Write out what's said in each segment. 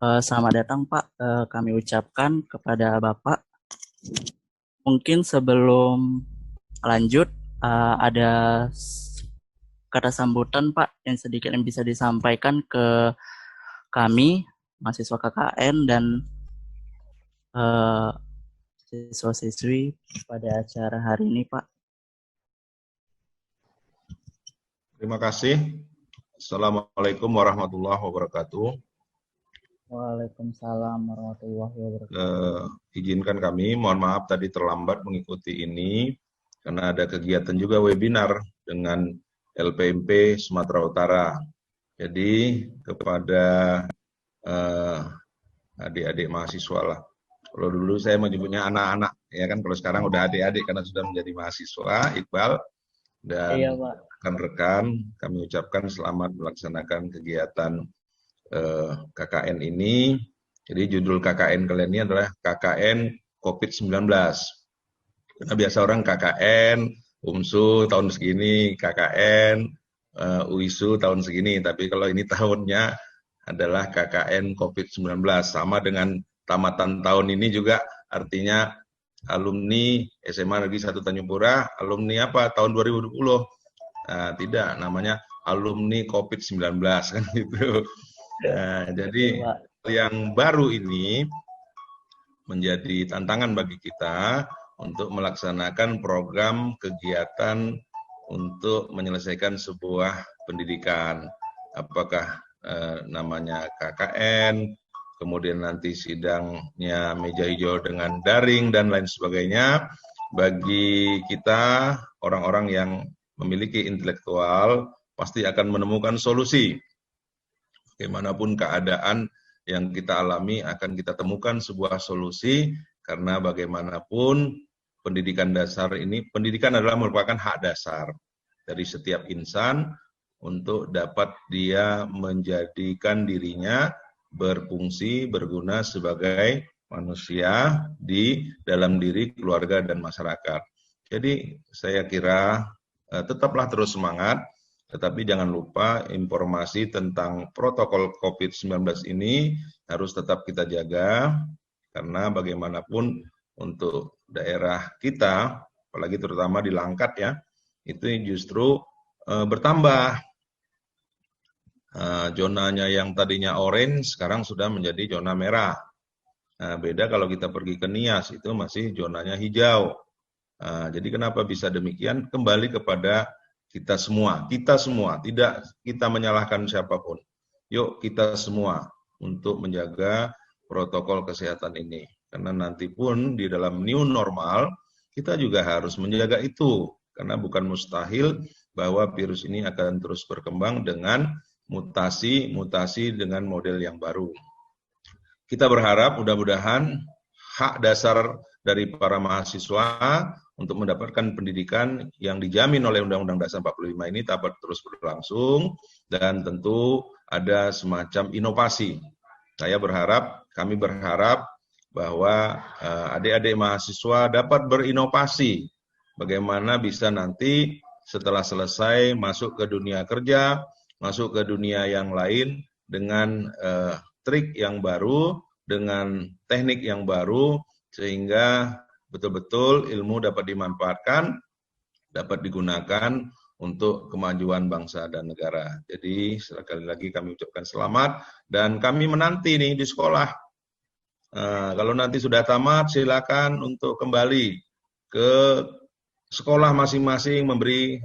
Selamat datang Pak. Kami ucapkan kepada Bapak. Mungkin sebelum lanjut, ada kata sambutan Pak yang sedikit yang bisa disampaikan ke kami, mahasiswa KKN dan siswa-siswi pada acara hari ini Pak. Terima kasih. Assalamualaikum warahmatullahi wabarakatuh. Waalaikumsalam warahmatullahi wabarakatuh. Izinkan kami, mohon maaf tadi terlambat mengikuti ini, karena ada kegiatan juga webinar dengan LPMP Sumatera Utara. Jadi kepada adik-adik mahasiswa lah. Kalau dulu saya menyebutnya anak-anak, ya kan. Kalau sekarang udah adik-adik karena sudah menjadi mahasiswa, Iqbal. Dan Iya Pak. rekan-rekan, kami ucapkan selamat melaksanakan kegiatan KKN ini. Jadi judul KKN kalian ini adalah KKN COVID-19. Karena biasa orang KKN, UMSU tahun segini, KKN, UISU tahun segini. Tapi kalau ini tahunnya adalah KKN COVID-19. Sama dengan tamatan tahun ini juga artinya alumni SMA Negeri 1 Tanjung Pura, alumni apa tahun 2020? Nah, tidak, namanya alumni COVID-19 kan gitu. Nah, jadi yang baru ini menjadi tantangan bagi kita untuk melaksanakan program kegiatan untuk menyelesaikan sebuah pendidikan. Apakah namanya KKN, kemudian nanti sidangnya meja hijau dengan daring dan lain sebagainya. Bagi kita, orang-orang yang memiliki intelektual, pasti akan menemukan solusi. Bagaimanapun keadaan yang kita alami, akan kita temukan sebuah solusi, karena bagaimanapun pendidikan dasar ini, pendidikan adalah merupakan hak dasar dari setiap insan untuk dapat dia menjadikan dirinya berfungsi, berguna sebagai manusia di dalam diri keluarga dan masyarakat. Jadi saya kira tetaplah terus semangat, tetapi jangan lupa informasi tentang protokol COVID-19 ini harus tetap kita jaga, karena bagaimanapun untuk daerah kita, apalagi terutama di Langkat ya, itu justru bertambah. Zonanya yang tadinya orange sekarang sudah menjadi zona merah. Nah, beda kalau kita pergi ke Nias, itu masih zonanya hijau. Jadi kenapa bisa demikian? Kembali kepada kita semua, tidak kita menyalahkan siapapun. Yuk kita semua untuk menjaga protokol kesehatan ini. Karena nanti pun di dalam new normal, kita juga harus menjaga itu. Karena bukan mustahil bahwa virus ini akan terus berkembang dengan mutasi dengan model yang baru. Kita berharap mudah-mudahan hak dasar dari para mahasiswa untuk mendapatkan pendidikan yang dijamin oleh Undang-Undang Dasar 45 ini dapat terus berlangsung, dan tentu ada semacam inovasi. Kami berharap bahwa adik-adik mahasiswa dapat berinovasi. Bagaimana bisa nanti setelah selesai masuk ke dunia kerja, masuk ke dunia yang lain dengan trik yang baru, dengan teknik yang baru, sehingga betul-betul ilmu dapat dimanfaatkan, dapat digunakan untuk kemajuan bangsa dan negara. Jadi sekali lagi kami ucapkan selamat, dan kami menanti nih di sekolah. Kalau nanti sudah tamat, silakan untuk kembali ke sekolah masing-masing, memberi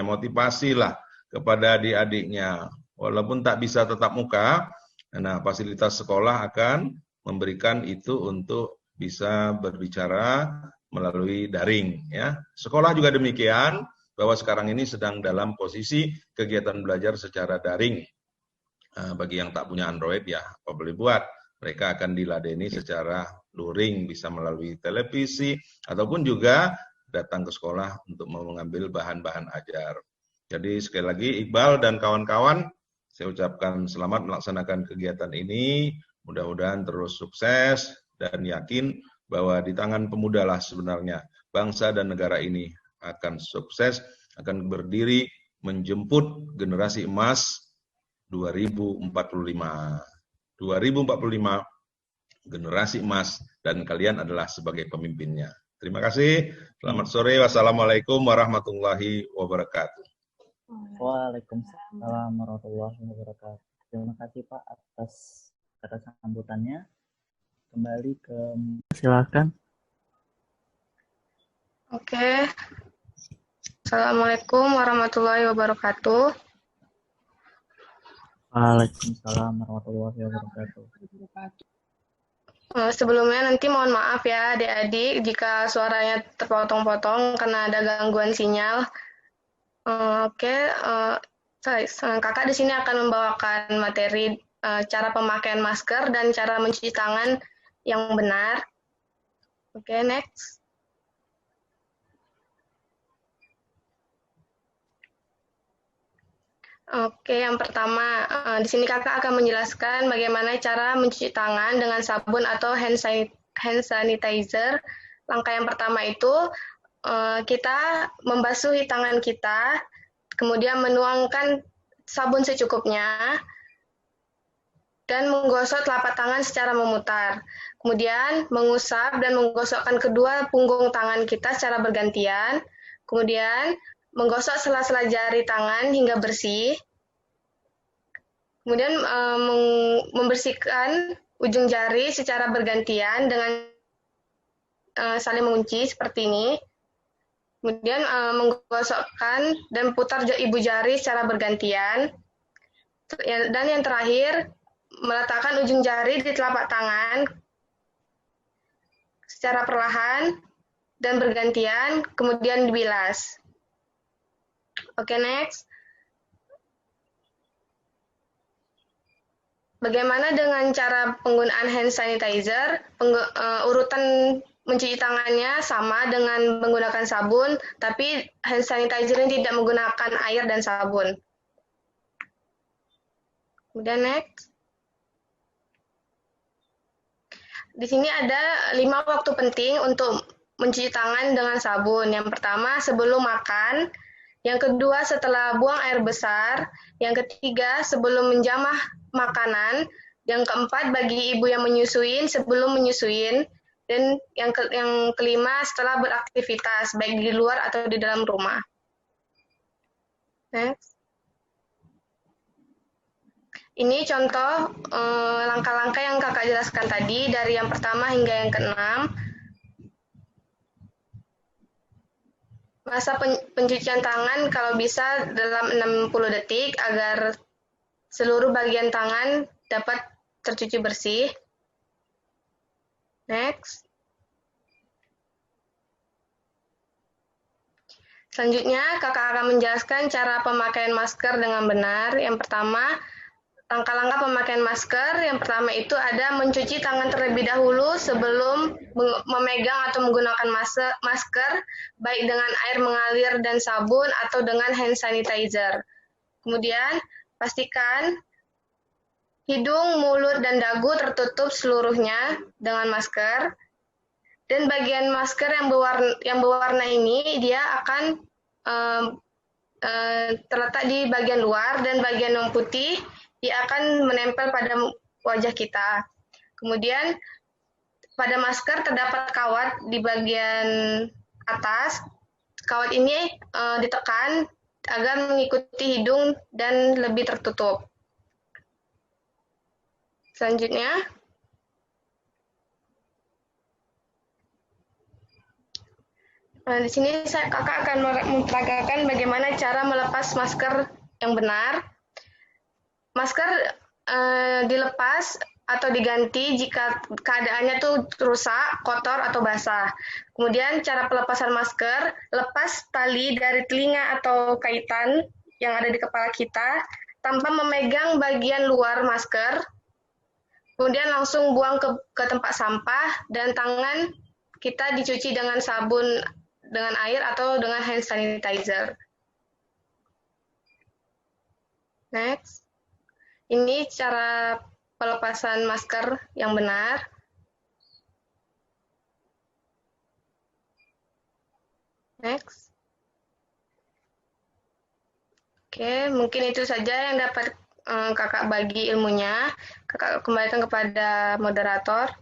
motivasi lah kepada adik-adiknya. Walaupun tak bisa tatap muka, nah fasilitas sekolah akan memberikan itu untuk bisa berbicara melalui daring ya. Sekolah juga demikian, bahwa sekarang ini sedang dalam posisi kegiatan belajar secara daring. Bagi yang tak punya Android ya apa boleh buat, mereka akan diladeni secara luring, bisa melalui televisi ataupun juga datang ke sekolah untuk mengambil bahan-bahan ajar. Jadi sekali lagi Iqbal dan kawan-kawan, saya ucapkan selamat melaksanakan kegiatan ini. Mudah-mudahan terus sukses, dan yakin bahwa di tangan pemuda lah sebenarnya bangsa dan negara ini akan sukses, akan berdiri menjemput generasi emas 2045. 2045 generasi emas dan kalian adalah sebagai pemimpinnya. Terima kasih. Selamat sore. Wassalamualaikum warahmatullahi wabarakatuh. Waalaikumsalam warahmatullahi wabarakatuh. Terima kasih Pak atas kata sambutannya. Kembali ke silakan. Oke. Assalamualaikum warahmatullahi wabarakatuh. Waalaikumsalam warahmatullahi wabarakatuh. Sebelumnya nanti mohon maaf ya adik-adik jika suaranya terpotong-potong karena ada gangguan sinyal. Oke, kakak di sini akan membawakan materi cara pemakaian masker dan cara mencuci tangan yang benar. Oke, next. Oke, yang pertama, di sini kakak akan menjelaskan bagaimana cara mencuci tangan dengan sabun atau hand sanitizer. Langkah yang pertama itu, kita membasuhi tangan kita, kemudian menuangkan sabun secukupnya, dan menggosok telapak tangan secara memutar. Kemudian mengusap dan menggosokkan kedua punggung tangan kita secara bergantian. Kemudian menggosok sela-sela jari tangan hingga bersih. Kemudian membersihkan ujung jari secara bergantian dengan saling mengunci seperti ini. Kemudian menggosokkan dan putar ibu jari secara bergantian. Dan yang terakhir, meletakkan ujung jari di telapak tangan secara perlahan dan bergantian, kemudian dibilas. Oke, next. Bagaimana dengan cara penggunaan hand sanitizer? Urutan mencuci tangannya sama dengan menggunakan sabun, tapi hand sanitizer ini tidak menggunakan air dan sabun. Kemudian next. Di sini ada 5 waktu penting untuk mencuci tangan dengan sabun. Yang pertama sebelum makan, yang kedua setelah buang air besar, yang ketiga sebelum menjamah makanan, yang keempat bagi ibu yang menyusuin sebelum menyusuin, dan yang kelima setelah beraktivitas baik di luar atau di dalam rumah. Next. Ini contoh langkah-langkah yang kakak jelaskan tadi dari yang pertama hingga yang keenam. Masa pencucian tangan kalau bisa dalam 60 detik agar seluruh bagian tangan dapat tercuci bersih. Next. Selanjutnya, kakak akan menjelaskan cara pemakaian masker dengan benar. Yang pertama, langkah-langkah pemakaian masker. Yang pertama itu ada mencuci tangan terlebih dahulu sebelum memegang atau menggunakan masker, baik dengan air mengalir dan sabun atau dengan hand sanitizer. Kemudian, pastikan hidung, mulut, dan dagu tertutup seluruhnya dengan masker. Dan bagian masker yang berwarna ini dia akan terletak di bagian luar, dan bagian yang putih dia akan menempel pada wajah kita. Kemudian pada masker terdapat kawat di bagian atas. Kawat ini ditekan agar mengikuti hidung dan lebih tertutup. Selanjutnya, di sini kakak akan memperagakan bagaimana cara melepas masker yang benar. Masker dilepas atau diganti jika keadaannya tuh rusak, kotor, atau basah. Kemudian cara pelepasan masker, lepas tali dari telinga atau kaitan yang ada di kepala kita tanpa memegang bagian luar masker. Kemudian langsung buang ke tempat sampah, dan tangan kita dicuci dengan sabun dengan air atau dengan hand sanitizer. Next. Ini cara pelepasan masker yang benar. Next. Oke, mungkin itu saja yang dapat kakak bagi ilmunya, kakak kembalikan kepada moderator.